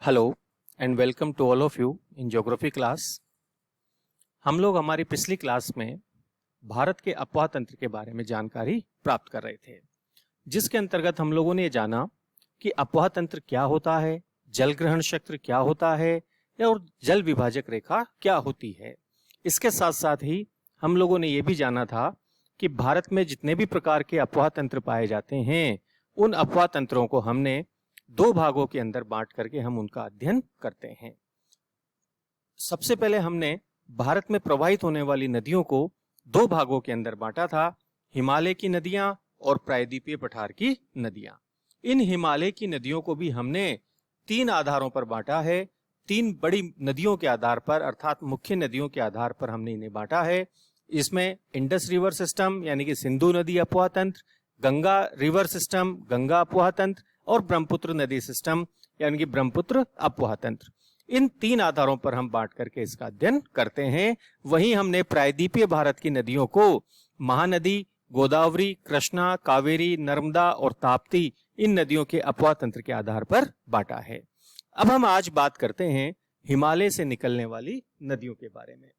Hello and welcome to all of you in geography class. हम लोग हमारी पिछली क्लास में भारत के अपवाह तंत्र के बारे में जानकारी प्राप्त कर रहे थे, जिसके अंतर्गत हम लोगों ने जाना कि अपवाह तंत्र क्या होता है, जल ग्रहण क्षेत्र क्या होता है और जल विभाजक रेखा क्या होती है। इसके साथ साथ ही हम लोगों ने ये भी जाना था कि भारत में जितने भी प्रकार के अपवाह तंत्र पाए जाते हैं, उन अपवाह तंत्रों को हमने दो भागों के अंदर बांट करके हम उनका अध्ययन करते हैं। सबसे पहले हमने भारत में प्रवाहित होने वाली नदियों को दो भागों के अंदर बांटा था, हिमालय की नदियां और प्रायद्वीपीय पठार की नदियां। इन हिमालय की नदियों को भी हमने तीन आधारों पर बांटा है। तीन बड़ी नदियों के आधार पर, अर्थात मुख्य नदियों के आधार पर हमने इन्हें बांटा है। इसमें इंडस रिवर सिस्टम यानी कि सिंधु नदी अपवाह तंत्र, गंगा रिवर सिस्टम गंगा अपवाह तंत्र और ब्रह्मपुत्र नदी सिस्टम यानी कि ब्रह्मपुत्र अपवाह तंत्र। इन तीन आधारों पर हम बांट करके इसका अध्ययन करते हैं। वहीं हमने प्रायद्वीपीय भारत की नदियों को महानदी, गोदावरी, कृष्णा, कावेरी, नर्मदा और ताप्ती इन नदियों के अपवाह तंत्र के आधार पर बांटा है। अब हम आज बात करते हैं हिमालय से निकलने वाली नदियों के बारे में।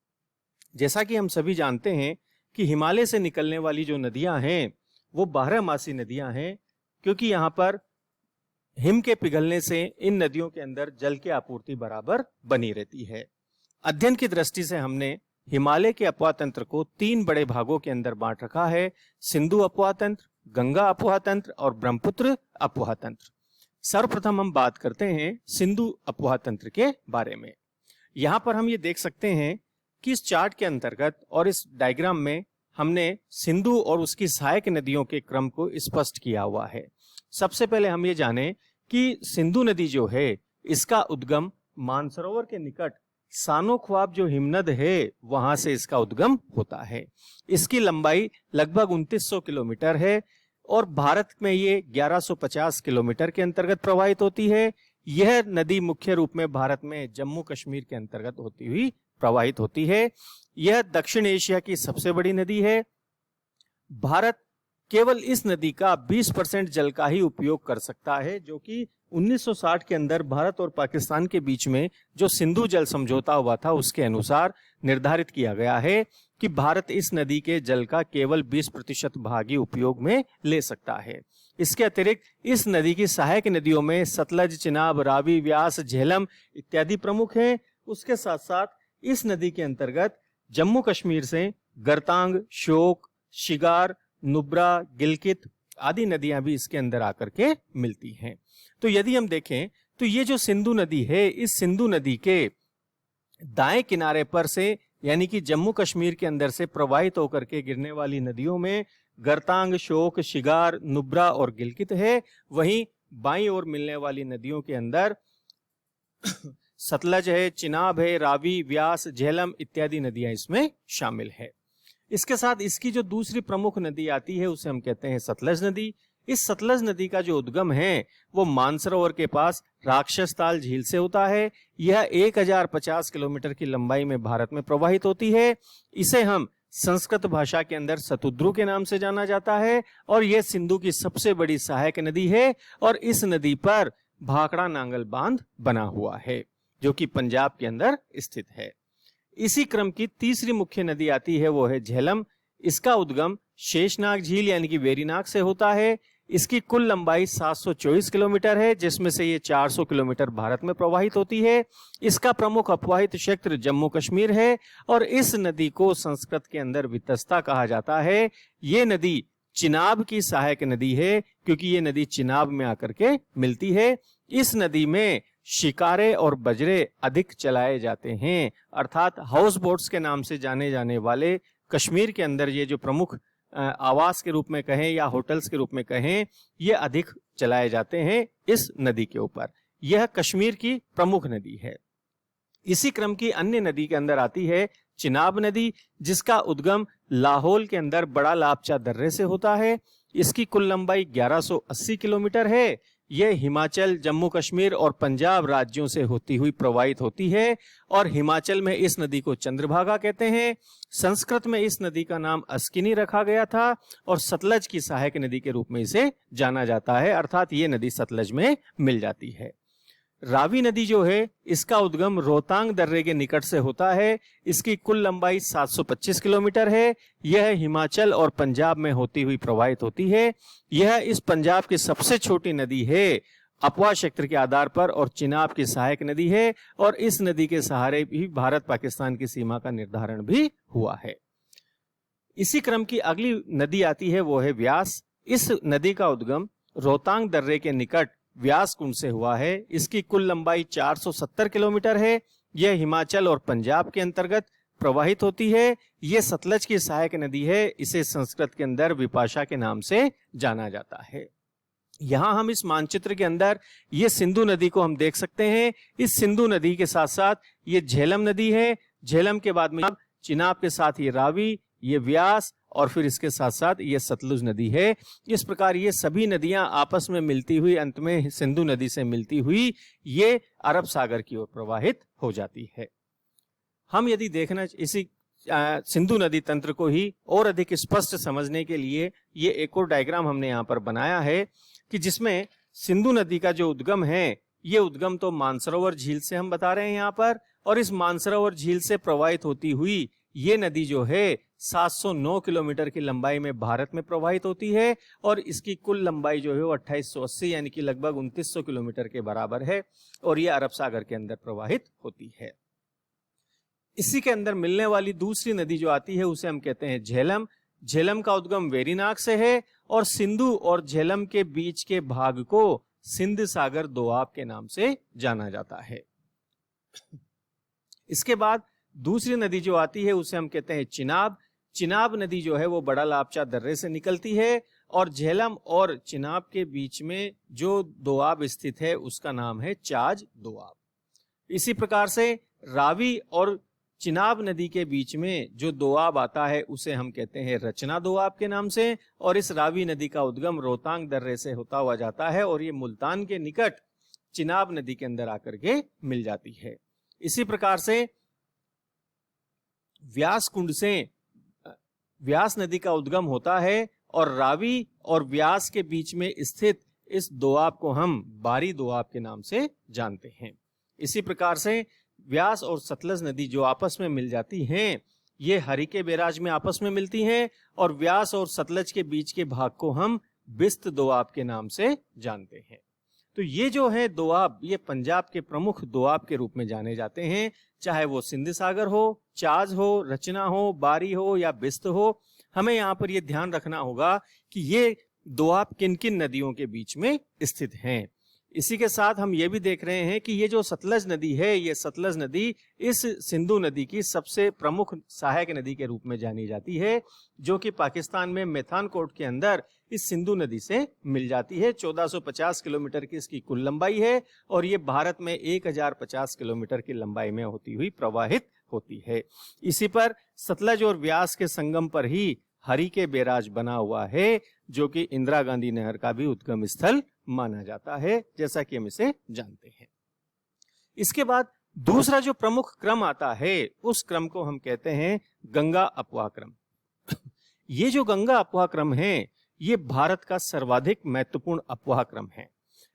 जैसा कि हम सभी जानते हैं कि हिमालय से निकलने वाली जो नदियां हैं वो बारहमासी नदियां हैं, क्योंकि यहाँ पर हिम के पिघलने से इन नदियों के अंदर जल की आपूर्ति बराबर बनी रहती है। अध्ययन की दृष्टि से हमने हिमालय के अपवाह तंत्र को तीन बड़े भागों के अंदर बांट रखा है, सिंधु अपवाह तंत्र, गंगा अपवाह तंत्र और ब्रह्मपुत्र अपवाह तंत्र। सर्वप्रथम हम बात करते हैं सिंधु अपवाह तंत्र के बारे में। यहाँ पर हम ये देख सकते हैं कि इस चार्ट के अंतर्गत और इस डायग्राम में हमने सिंधु और उसकी सहायक नदियों के क्रम को स्पष्ट किया हुआ है। सबसे पहले हम ये जाने कि सिंधु नदी जो है इसका उद्गम मानसरोवर के निकट सानो ख्वाब जो हिमनद है वहां से इसका उद्गम होता है। इसकी लंबाई लगभग 2900 किलोमीटर है और भारत में ये 1150 किलोमीटर के अंतर्गत प्रवाहित होती है। यह नदी मुख्य रूप में भारत में जम्मू कश्मीर के अंतर्गत होती हुई प्रवाहित होती है। यह दक्षिण एशिया की सबसे बड़ी नदी है। भारत केवल इस नदी का 20% जल का ही उपयोग कर सकता है, जो कि 1960 के अंदर भारत और पाकिस्तान के बीच में जो सिंधु जल समझौता हुआ था उसके अनुसार निर्धारित किया गया है कि भारत इस नदी के जल का केवल 20% भाग ही उपयोग में ले सकता है। इसके अतिरिक्त इस नदी की सहायक नदियों में सतलज, चिनाब, रावी, व्यास, झेलम इत्यादि प्रमुख हैं। उसके साथ साथ इस नदी के अंतर्गत जम्मू कश्मीर से गरतांग, श्योक, शिगार, नुब्रा, गिलगित आदि नदियां भी इसके अंदर आकर के मिलती हैं। तो यदि हम देखें तो ये जो सिंधु नदी है, इस सिंधु नदी के दाएं किनारे पर से यानी कि जम्मू कश्मीर के अंदर से प्रवाहित होकर के गिरने वाली नदियों में गरतांग, श्योक, शिगार, नुब्रा और गिलगित है। वहीं बाईं ओर मिलने वाली नदियों के अंदर सतलज है, चिनाब है, रावी, व्यास, झेलम इत्यादि नदियां इसमें शामिल है। इसके साथ इसकी जो दूसरी प्रमुख नदी आती है उसे हम कहते हैं सतलज नदी। इस सतलज नदी का जो उद्गम है वो मानसरोवर के पास राक्षस ताल झील से होता है। यह 1050 किलोमीटर की लंबाई में भारत में प्रवाहित होती है। इसे हम संस्कृत भाषा के अंदर सतुद्रु के नाम से जाना जाता है और यह सिंधु की सबसे बड़ी सहायक नदी है और इस नदी पर भाखड़ा नांगल बांध बना हुआ है जो कि पंजाब के अंदर स्थित है। इसी क्रम की तीसरी मुख्य नदी आती है वो है झेलम। इसका उद्गम शेषनाग झील यानी कि वेरीनाग से होता है। इसकी कुल लंबाई 724 किलोमीटर है, जिसमें से ये 400 किलोमीटर भारत में प्रवाहित होती है। इसका प्रमुख अपवाहित क्षेत्र जम्मू कश्मीर है और इस नदी को संस्कृत के अंदर वितस्ता कहा जाता है। ये नदी चिनाब की सहायक नदी है क्योंकि ये नदी चिनाब में आकर के मिलती है। इस नदी में शिकारे और बजरे अधिक चलाए जाते हैं, अर्थात हाउस बोट्स के नाम से जाने जाने वाले कश्मीर के अंदर ये जो प्रमुख आवास के रूप में कहें या होटल्स के रूप में कहें, ये अधिक चलाए जाते हैं इस नदी के ऊपर। यह कश्मीर की प्रमुख नदी है। इसी क्रम की अन्य नदी के अंदर आती है चिनाब नदी, जिसका उद्गम लाहौल के अंदर बड़ा लापचा दर्रे से होता है। इसकी कुल लंबाई 1180 किलोमीटर है। यह हिमाचल, जम्मू कश्मीर और पंजाब राज्यों से होती हुई प्रवाहित होती है और हिमाचल में इस नदी को चंद्रभागा कहते हैं। संस्कृत में इस नदी का नाम अस्किनी रखा गया था और सतलज की सहायक नदी के रूप में इसे जाना जाता है, अर्थात ये नदी सतलज में मिल जाती है। रावी नदी जो है इसका उद्गम रोहतांग दर्रे के निकट से होता है। इसकी कुल लंबाई 725 किलोमीटर है। यह हिमाचल और पंजाब में होती हुई प्रवाहित होती है। यह इस पंजाब की सबसे छोटी नदी है अपवाह क्षेत्र के आधार पर और चिनाब की सहायक नदी है और इस नदी के सहारे भी भारत पाकिस्तान की सीमा का निर्धारण भी हुआ है। इसी क्रम की अगली नदी आती है वो है व्यास। इस नदी का उद्गम रोहतांग दर्रे के निकट व्यास कुंड से हुआ है। इसकी कुल लंबाई 470 किलोमीटर है। यह हिमाचल और पंजाब के अंतर्गत प्रवाहित होती है। यह सतलज की सहायक नदी है। इसे संस्कृत के अंदर विपाशा के नाम से जाना जाता है। यहां हम इस मानचित्र के अंदर ये सिंधु नदी को हम देख सकते हैं। इस सिंधु नदी के साथ साथ ये झेलम नदी है। झेलम के बाद में चिनाब के साथ ये रावी, ये व्यास और फिर इसके साथ साथ ये सतलुज नदी है। इस प्रकार ये सभी नदियां आपस में मिलती हुई अंत में सिंधु नदी से मिलती हुई ये अरब सागर की ओर प्रवाहित हो जाती है। हम यदि देखना इसी सिंधु नदी तंत्र को ही और अधिक स्पष्ट समझने के लिए ये एक और डायग्राम हमने यहाँ पर बनाया है कि जिसमें सिंधु नदी का जो उद्गम है ये उद्गम तो मानसरोवर झील से हम बता रहे हैं यहाँ पर, और इस मानसरोवर झील से प्रवाहित होती हुई ये नदी जो है 709 किलोमीटर की लंबाई में भारत में प्रवाहित होती है और इसकी कुल लंबाई जो है वो 2880 यानी कि लगभग 2900 किलोमीटर के बराबर है और ये अरब सागर के अंदर प्रवाहित होती है। इसी के अंदर मिलने वाली दूसरी नदी जो आती है उसे हम कहते हैं झेलम। झेलम का उद्गम वेरीनाग से है और सिंधु और झेलम के बीच के भाग को सिंध सागर दोआब के नाम से जाना जाता है। इसके बाद दूसरी नदी जो आती है उसे हम कहते हैं चिनाब। चिनाब नदी जो है वो बड़ा लापचा दर्रे से निकलती है और झेलम और चिनाब के बीच में जो दोआब स्थित है उसका नाम है चाज दोआब। इसी प्रकार से रावी और चिनाब नदी के बीच में जो दोआब आता है उसे हम कहते हैं रचना दोआब के नाम से और इस रावी नदी का उद्गम रोहतांग दर्रे से होता हुआ जाता है और ये मुल्तान के निकट चिनाब नदी के अंदर आकर के मिल जाती है। इसी प्रकार से व्यास कुंड से व्यास नदी का उद्गम होता है और रावी और व्यास के बीच में स्थित इस दोआब को हम बारी दोआब के नाम से जानते हैं। इसी प्रकार से व्यास और सतलज नदी जो आपस में मिल जाती हैं ये हरिके बैराज में आपस में मिलती हैं और व्यास और सतलज के बीच के भाग को हम बिस्त दोआब के नाम से जानते हैं। तो ये जो है दोआब ये पंजाब के प्रमुख दोआब के रूप में जाने जाते हैं, चाहे वो सिंध सागर हो, चाज हो, रचना हो, बारी हो या बिस्त हो। हमें यहाँ पर ये ध्यान रखना होगा कि ये दोआब किन किन नदियों के बीच में स्थित हैं। इसी के साथ हम ये भी देख रहे हैं कि ये जो सतलज नदी है ये सतलज नदी इस सिंधु नदी की सबसे प्रमुख सहायक नदी के रूप में जानी जाती है जो कि पाकिस्तान में मेथानकोट के अंदर इस सिंधु नदी से मिल जाती है। 1450 किलोमीटर की इसकी कुल लंबाई है और ये भारत में 1050 किलोमीटर की लंबाई में होती हुई प्रवाहित होती है। इसी पर सतलज और व्यास के संगम पर ही हरिके बैराज बना हुआ है जो कि इंदिरा गांधी नहर का भी उद्गम स्थल माना जाता है, जैसा कि हम इसे जानते हैं। इसके बाद दूसरा जो प्रमुख क्रम आता है उस क्रम को हम कहते हैं गंगा अपवाह क्रम। ये जो गंगा अपवाह क्रम है ये भारत का सर्वाधिक महत्वपूर्ण अपवाह क्रम है।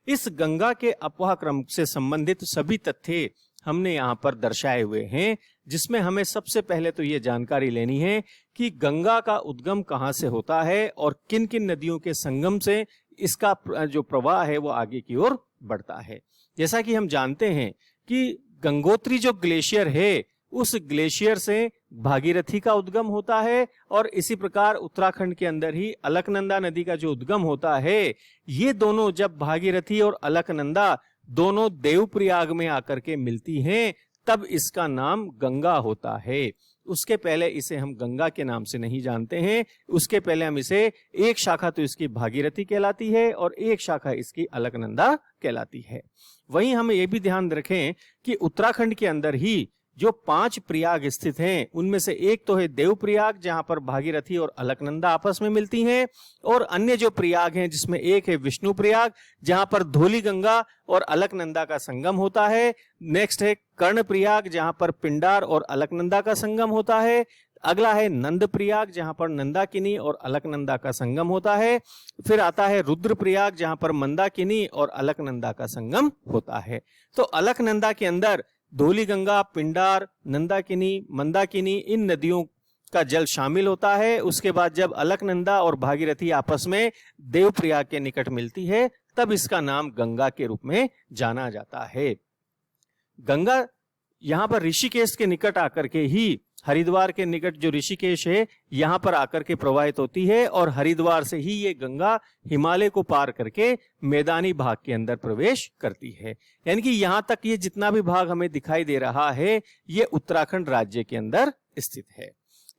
इस गंगा के अपवाह क्रम से संबंधित सभी तथ्य हमने यहाँ पर दर्शाए हुए हैं, जिसमें हमें सबसे पहले तो ये जानकारी लेनी है कि गंगा का उद्गम कहाँ से होता है और किन किन नदियों के संगम से इसका जो प्रवाह है वो आगे की ओर बढ़ता है। जैसा कि हम जानते हैं कि गंगोत्री जो ग्लेशियर है उस ग्लेशियर से भागीरथी का उद्गम होता है और इसी प्रकार उत्तराखंड के अंदर ही अलकनंदा नदी का जो उद्गम होता है ये दोनों जब भागीरथी और अलकनंदा दोनों देवप्रयाग में आकर के मिलती हैं तब इसका नाम गंगा होता है। उसके पहले इसे हम गंगा के नाम से नहीं जानते हैं। उसके पहले हम इसे एक शाखा तो इसकी भागीरथी कहलाती है और एक शाखा इसकी अलकनंदा कहलाती है। वहीं हमें यह भी ध्यान रखें कि उत्तराखंड के अंदर ही जो 5 प्रयाग स्थित हैं उनमें से एक तो है देवप्रयाग जहां पर भागीरथी और अलकनंदा आपस में मिलती हैं और अन्य जो प्रयाग हैं जिसमें एक है विष्णु प्रयाग जहां पर धौली गंगा और अलकनंदा का संगम होता है। नेक्स्ट है कर्ण प्रयाग जहां पर पिंडार और अलकनंदा का संगम होता है। अगला है नंदप्रयाग, जहां पर नंदाकिनी और अलकनंदा का संगम होता है। फिर आता है रुद्रप्रयाग, जहां पर मंदाकिनी और अलकनंदा का संगम होता है। तो अलकनंदा के अंदर धौलीगंगा, पिंडार, नंदाकिनी, मंदाकिनी इन नदियों का जल शामिल होता है। उसके बाद जब अलकनंदा और भागीरथी आपस में देवप्रयाग के निकट मिलती है, तब इसका नाम गंगा के रूप में जाना जाता है। गंगा यहाँ पर ऋषिकेश के निकट आकर के ही, हरिद्वार के निकट जो ऋषिकेश है, यहाँ पर आकर के प्रवाहित होती है और हरिद्वार से ही ये गंगा हिमालय को पार करके मैदानी भाग के अंदर प्रवेश करती है। यानी कि यहाँ तक ये जितना भी भाग हमें दिखाई दे रहा है, ये उत्तराखंड राज्य के अंदर स्थित है।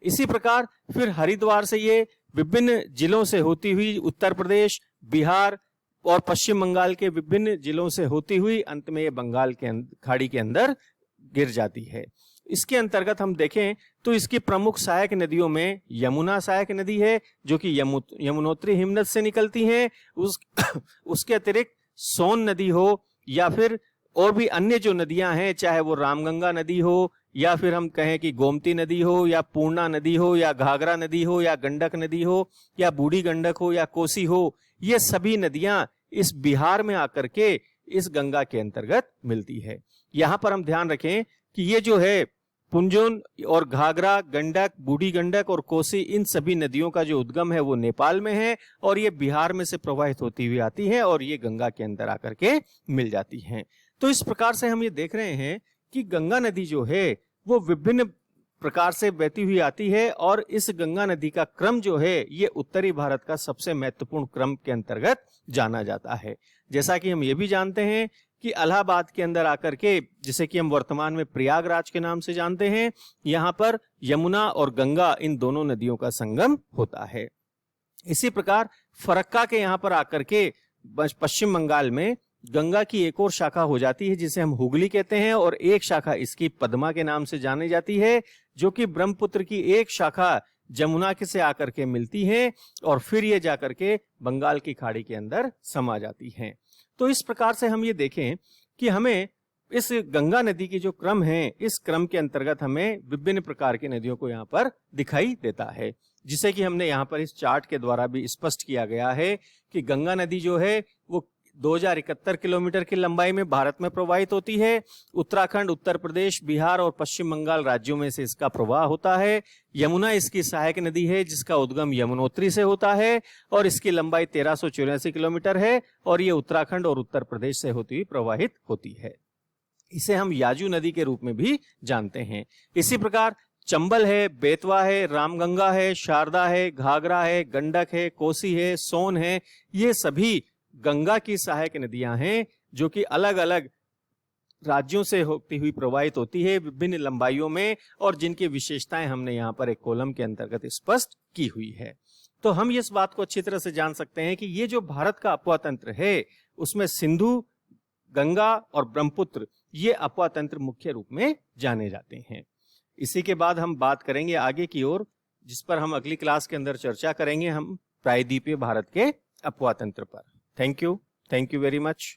इसी प्रकार फिर हरिद्वार से ये विभिन्न जिलों से होती हुई उत्तर प्रदेश, बिहार और पश्चिम बंगाल के विभिन्न जिलों से होती हुई अंत में ये बंगाल के खाड़ी के अंदर गिर जाती है। इसके अंतर्गत हम देखें तो इसकी प्रमुख सहायक नदियों में यमुना सहायक नदी है, जो कि यमुनोत्री हिमनद से निकलती है। उसके अतिरिक्त सोन नदी हो या फिर और भी अन्य जो नदियां हैं, चाहे वो रामगंगा नदी हो या फिर हम कहें कि गोमती नदी हो या पूर्णा नदी हो या घाघरा नदी हो या गंडक नदी हो या बूढ़ी गंडक हो या कोसी हो, ये सभी नदियां इस बिहार में आकर के इस गंगा के अंतर्गत मिलती है। यहाँ पर हम ध्यान रखें कि ये जो है पुंजुन और घाघरा, गंडक, बूढ़ी गंडक और कोसी, इन सभी नदियों का जो उद्गम है वो नेपाल में है और ये बिहार में से प्रवाहित होती हुई आती है और ये गंगा के अंदर आकर के मिल जाती हैं। तो इस प्रकार से हम ये देख रहे हैं कि गंगा नदी जो है वो विभिन्न प्रकार से बहती हुई आती है और इस गंगा नदी का क्रम जो है ये उत्तरी भारत का सबसे महत्वपूर्ण क्रम के अंतर्गत जाना जाता है। जैसा कि हम ये भी जानते हैं कि इलाहाबाद के अंदर आकर के, जिसे कि हम वर्तमान में प्रयागराज के नाम से जानते हैं, यहाँ पर यमुना और गंगा इन दोनों नदियों का संगम होता है। इसी प्रकार फरक्का के यहाँ पर आकर के पश्चिम बंगाल में गंगा की एक और शाखा हो जाती है, जिसे हम हुगली कहते हैं, और एक शाखा इसकी पद्मा के नाम से जानी जाती है, जो कि ब्रह्मपुत्र की एक शाखा जमुना के से आकर के मिलती है और फिर ये जाकर के बंगाल की खाड़ी के अंदर समा जाती हैं। तो इस प्रकार से हम ये देखें कि हमें इस गंगा नदी की जो क्रम है, इस क्रम के अंतर्गत हमें विभिन्न प्रकार की नदियों को यहाँ पर दिखाई देता है, जिसे कि हमने यहाँ पर इस चार्ट के द्वारा भी स्पष्ट किया गया है कि गंगा नदी जो है वो 2071 किलोमीटर की लंबाई में भारत में प्रवाहित होती है। उत्तराखंड, उत्तर प्रदेश, बिहार और पश्चिम बंगाल राज्यों में से इसका प्रवाह होता है। यमुना इसकी सहायक नदी है, जिसका उद्गम यमुनोत्री से होता है और इसकी लंबाई 1384 किलोमीटर है और ये उत्तराखंड और उत्तर प्रदेश से होती हुई प्रवाहित होती है। इसे हम याजू नदी के रूप में भी जानते हैं। इसी प्रकार चंबल है, बेतवा है, रामगंगा है, शारदा है, घाघरा है, गंडक है, कोसी है, सोन है, ये सभी गंगा की सहायक नदियां हैं, जो कि अलग अलग राज्यों से होती हुई प्रवाहित होती है विभिन्न लंबाइयों में, और जिनकी विशेषताएं हमने यहाँ पर एक कॉलम के अंतर्गत स्पष्ट की हुई है। तो हम इस बात को अच्छी तरह से जान सकते हैं कि ये जो भारत का अपवा तंत्र है, उसमें सिंधु, गंगा और ब्रह्मपुत्र ये अपवा तंत्र मुख्य रूप में जाने जाते हैं। इसी के बाद हम बात करेंगे आगे की ओर, जिस पर हम अगली क्लास के अंदर चर्चा करेंगे, हम प्रायद्वीपीय भारत के अपवा तंत्र पर। Thank you very much.